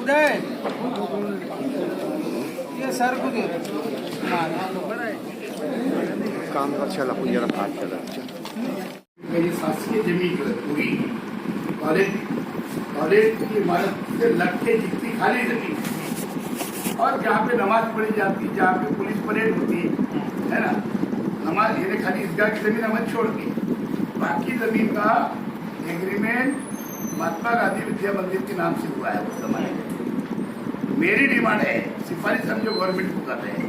उदय ये सर को दे काम का चला कोई जरा हाथ चला मेरी शासकीय जमीन जो है पूरी कॉलेज की इमारत से लग के जितनी खाली जमीन और जहाँ पे नमाज पढ़ी जाती है, जहाँ पे पुलिस परेड होती है ना, नमाज ये खाली ईदगाह की जमीन नमाज छोड़ के बाकी जमीन का एग्रीमेंट महात्मा गांधी विद्या मंदिर के नाम से हुआ है उस समय। मेरी डिमांड है, सिफारिश हम जो गवर्नमेंट को कर रहे हैं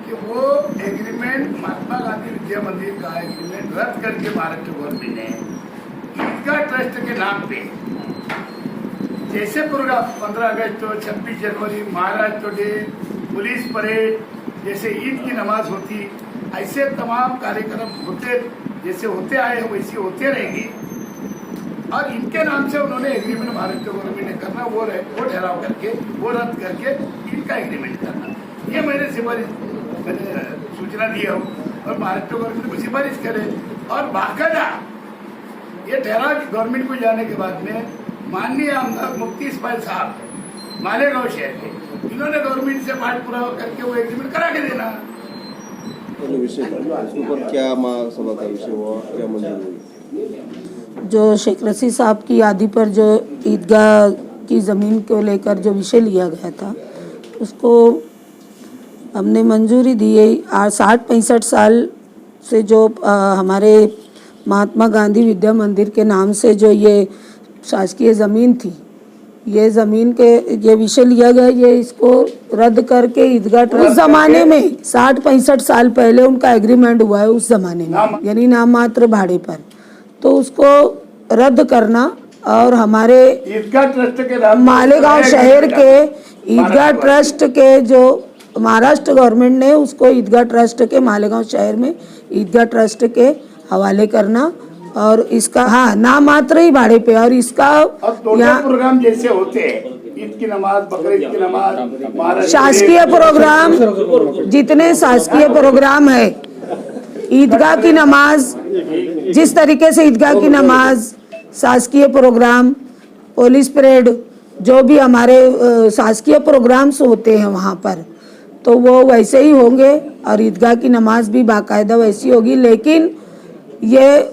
कि वो एग्रीमेंट महात्मा गांधी विद्या मंदिर का एग्रीमेंट रद्द करके महाराष्ट्र गवर्नमेंट ने ईदगाह ट्रस्ट के नाम पे जैसे प्रोग्राम 15 अगस्त 26 जनवरी महाराष्ट्र डे, पुलिस परेड, जैसे ईद की नमाज होती, ऐसे तमाम कार्यक्रम होते जैसे होते आए हैं वैसे होते रहेंगी। और इनके नाम से उन्होंने एग्रीमेंट महाराष्ट्र गवर्नमेंट ने करना, वो ठहराव करके वो रद्द करके इनका एग्रीमेंट करना, ये मैंने सूचना दी है और महाराष्ट्र गवर्नमेंट को सिफारिश करे। और बाकायदा ये ठहराव गवर्नमेंट को जाने के बाद में माननीय आमदार मुफ्ती इस्माइल साहब मालेगांव शहर के, इन्होंने गवर्नमेंट से पाठ पुरावा करके वो एग्रीमेंट करा के देना। विषय क्या महासभा का विषय हुआ, क्या मंजूर हुई? जो शेख रशीद साहब की यादी पर जो ईदगाह की ज़मीन को लेकर जो विषय लिया गया था उसको हमने मंजूरी दी है। 60-65 साल से जो हमारे महात्मा गांधी विद्या मंदिर के नाम से जो ये शासकीय ज़मीन थी, ये ज़मीन के ये विषय लिया गया, ये इसको रद्द करके ईदगाह ट्रस्ट उस ज़माने में 60-65 साल पहले उनका एग्रीमेंट हुआ है उस ज़माने में, यानी नाम मात्र भाड़े पर, तो उसको रद्द करना और हमारे ईदगाह ट्रस्ट के नाम मालेगांव शहर के ईदगाह ट्रस्ट के जो महाराष्ट्र गवर्नमेंट ने उसको ईदगाह ट्रस्ट के मालेगांव शहर में ईदगाह ट्रस्ट के हवाले करना और इसका नाम मात्र ही भाड़े पे, और इसका यहाँ प्रोग्राम जैसे होते हैं ईद की नमाज, बकरीद की नमाज, शासकीय प्रोग्राम, जितने शासकीय प्रोग्राम है, ईदगाह की नमाज, जिस तरीके से ईदगाह की नमाज, शासकीय प्रोग्राम, पुलिस परेड, जो भी हमारे शासकीय प्रोग्राम्स होते हैं वहाँ पर, तो वो वैसे ही होंगे और ईदगाह की नमाज भी बाकायदा वैसी होगी। लेकिन ये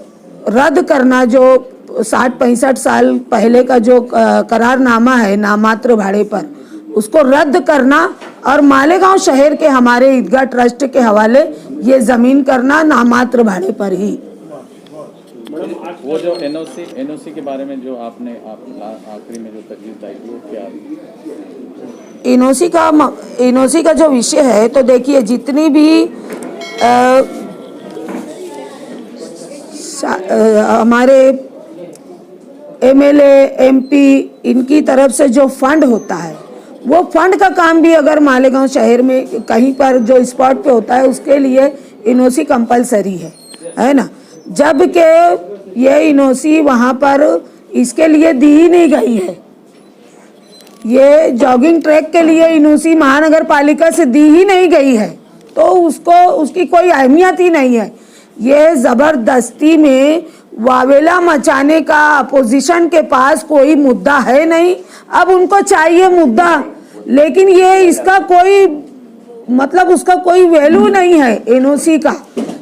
रद्द करना जो 60-65 साल पहले का जो करारनामा है नामात्र भाड़े पर, उसको रद्द करना और मालेगांव शहर के हमारे ईदगाह ट्रस्ट के हवाले ये ज़मीन करना नामात्र भाड़े पर ही। वो जो एनओसी के बारे में जो आपने आखिरी में जो तजवीज़ लाई थी वो क्या? एनओसी का जो विषय है, तो देखिए जितनी भी हमारे एमएलए एमपी इनकी तरफ से जो फंड होता है, वो फंड का काम भी अगर मालेगांव शहर में कहीं पर जो स्पॉट पे होता है उसके लिए एनओसी कंपलसरी है ना, जबकि ये एनओसी वहाँ पर इसके लिए दी ही नहीं गई है। ये जॉगिंग ट्रैक के लिए एनओसी महानगर पालिका से दी ही नहीं गई है, तो उसकी कोई अहमियत ही नहीं है। ये ज़बरदस्ती में वावेला मचाने का अपोजिशन के पास कोई मुद्दा है नहीं। अब उनको चाहिए मुद्दा, लेकिन ये इसका कोई मतलब उसका कोई वैल्यू नहीं है। एनओसी का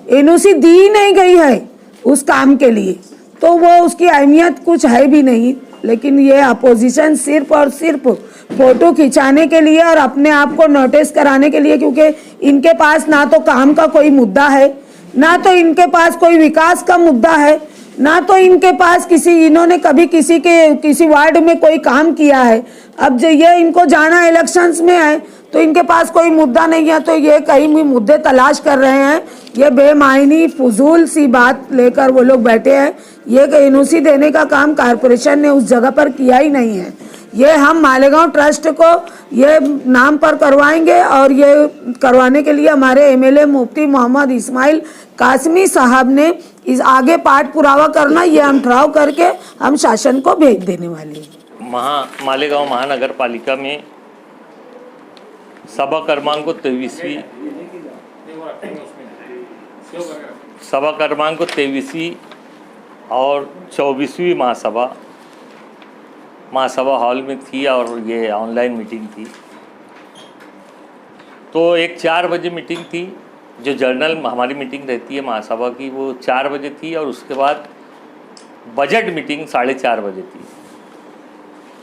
एनओसी दी ही नहीं गई है उस काम के लिए, तो वो उसकी अहमियत कुछ है भी नहीं। लेकिन ये अपोजिशन सिर्फ और सिर्फ फोटो खिंचाने के लिए और अपने आप को नोटिस कराने के लिए, क्योंकि इनके पास ना तो काम का कोई मुद्दा है, ना तो इनके पास कोई विकास का मुद्दा है, ना तो इनके पास इन्होंने कभी किसी वार्ड में कोई काम किया है। अब जो ये इनको जाना इलेक्शंस में है तो इनके पास कोई मुद्दा नहीं है, तो ये कहीं भी मुद्दे तलाश कर रहे हैं। ये बेमायनी फजूल सी बात लेकर वो लोग बैठे हैं। ये एनओसी देने का काम कारपोरेशन ने उस जगह पर किया ही नहीं है। ये हम मालेगांव ट्रस्ट को ये नाम पर करवाएंगे और ये करवाने के लिए हमारे एमएलए मुफ्ती मोहम्मद इस्माइल कासमी साहब ने इस आगे पाठ पुरावा करना, ये हम ठहराव करके हम शासन को भेज देने वाले हैं। मालेगांव महानगर पालिका में सभा क्रमांक 23वीं और 24वीं महासभा महासभा हॉल में थी और ये ऑनलाइन मीटिंग थी। तो एक 4 बजे मीटिंग थी, जो जर्नल हमारी मीटिंग रहती है महासभा की, वो 4 बजे थी, और उसके बाद बजट मीटिंग 4:30 बजे थी।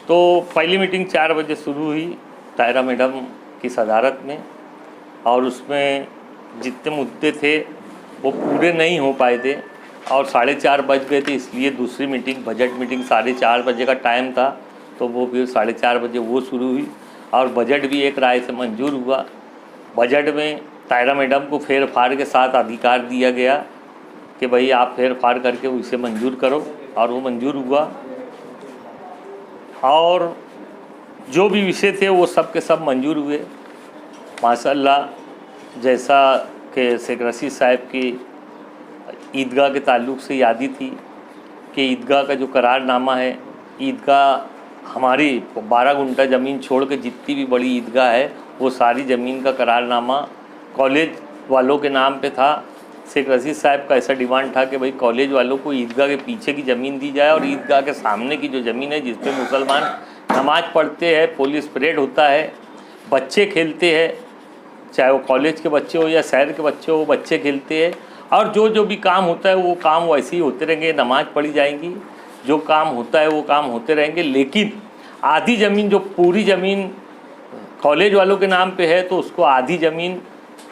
तो पहली मीटिंग 4 बजे शुरू हुई तायरा मैडम की सदारत में, और उसमें जितने मुद्दे थे वो पूरे नहीं हो पाए थे और 4:30 बज गए थे, इसलिए दूसरी मीटिंग बजट मीटिंग 4:30 बजे का टाइम था, तो वो फिर 4:30 बजे वो शुरू हुई और बजट भी एक राय से मंजूर हुआ। बजट में तायरा मैडम को फेर फाड़ के साथ अधिकार दिया गया कि भाई आप फेर फाड़ करके उसे मंजूर करो, और वो मंजूर हुआ। और जो भी विषय थे वो सब के सब मंजूर हुए माशाअल्लाह। जैसा कि शेख रशीद साहब की ईदगाह के ताल्लुक़ से यादी थी कि ईदगाह का जो करारनामा है, ईदगाह हमारी 12 गुंठा ज़मीन छोड़ के जितनी भी बड़ी ईदगाह है वो सारी ज़मीन का करारनामा कॉलेज वालों के नाम पे था। शेख रशीद साहब का ऐसा डिमांड था कि भाई कॉलेज वालों को ईदगाह के पीछे की ज़मीन दी जाए और ईदगाह के सामने की जो ज़मीन है जिस पे मुसलमान नमाज़ पढ़ते हैं, पुलिस परेड होता है, बच्चे खेलते हैं, चाहे वो कॉलेज के बच्चे हो या शहर के बच्चे हो, बच्चे खेलते हैं, और जो भी काम होता है वो काम वैसे ही होते रहेंगे, नमाज़ पढ़ी जाएंगी, जो काम होता है वो काम होते रहेंगे। लेकिन आधी ज़मीन, जो पूरी ज़मीन कॉलेज वालों के नाम पे है, तो उसको आधी ज़मीन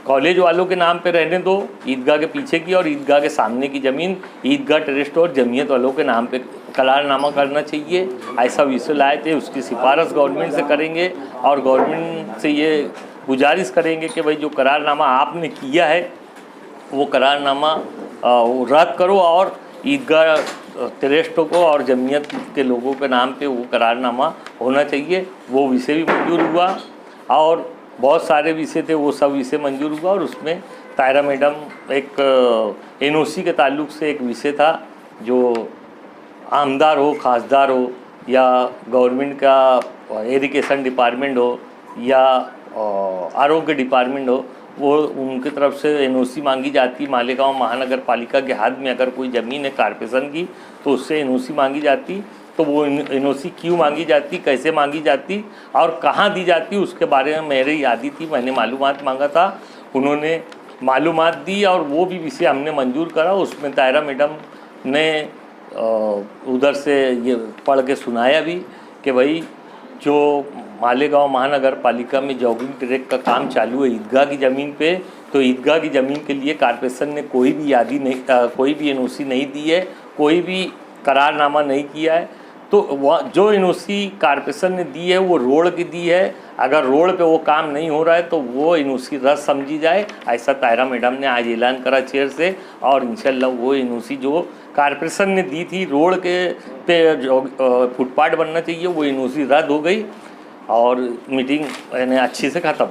कॉलेज वालों के नाम पे रहने दो ईदगाह के पीछे की, और ईदगाह के सामने की ज़मीन ईदगाह ट्रस्ट और जमीयत वालों के नाम पे करारनामा करना चाहिए। ऐसा विषय लाए थे, उसकी सिफारिश गवर्नमेंट से करेंगे और गवर्नमेंट से ये गुजारिश करेंगे कि भाई जो करारनामा आपने किया है वो करारनामा रद्द करो और ईदगाह ट्रस्ट को और जमीयत के लोगों के नाम पे वो करारनामा होना चाहिए। वो विषय भी मंजूर हुआ और बहुत सारे विषय थे, वो सब विषय मंजूर हुआ। और उसमें तायरा मैडम एक एनओसी के ताल्लुक़ से एक विषय था, जो आमदार हो, खासदार हो, या गवर्नमेंट का एजुकेशन डिपार्टमेंट हो या आरोग्य डिपार्टमेंट हो, वो उनकी तरफ से एनओसी मांगी जाती। मालेगांव महानगर पालिका के हाथ में अगर कोई ज़मीन है कारपोरेशन की तो उससे एनओसी मांगी जाती। तो वो एनओसी क्यों मांगी जाती, कैसे मांगी जाती और कहाँ दी जाती, उसके बारे में मेरी यादी थी, मैंने मालूमात मांगा था, उन्होंने मालूमात दी और वो भी विषय हमने मंजूर करा। उसमें तायरा मैडम ने उधर से ये पढ़ के सुनाया भी कि भाई जो मालेगांव महानगर पालिका में जॉगिंग ट्रैक का काम चालू है ईदगाह की ज़मीन पे, तो ईदगाह की ज़मीन के लिए कारपोरेशन ने कोई भी यादी नहीं, कोई भी एनओसी नहीं दी है, कोई भी करारनामा नहीं किया है। तो वह जो एनओसी कारपोरेशन ने दी है वो रोड की दी है, अगर रोड पे वो काम नहीं हो रहा है तो वो एनओसी रद्द समझी जाए। ऐसा तायरा मैडम ने आज ऐलान करा चेयर से, और इंशाल्लाह वो एनओसी जो कारपोरेशन ने दी थी रोड के पे फुटपाथ बनना चाहिए, वो एनओसी रद्द हो गई और मीटिंग यानी अच्छी से ख़त्म।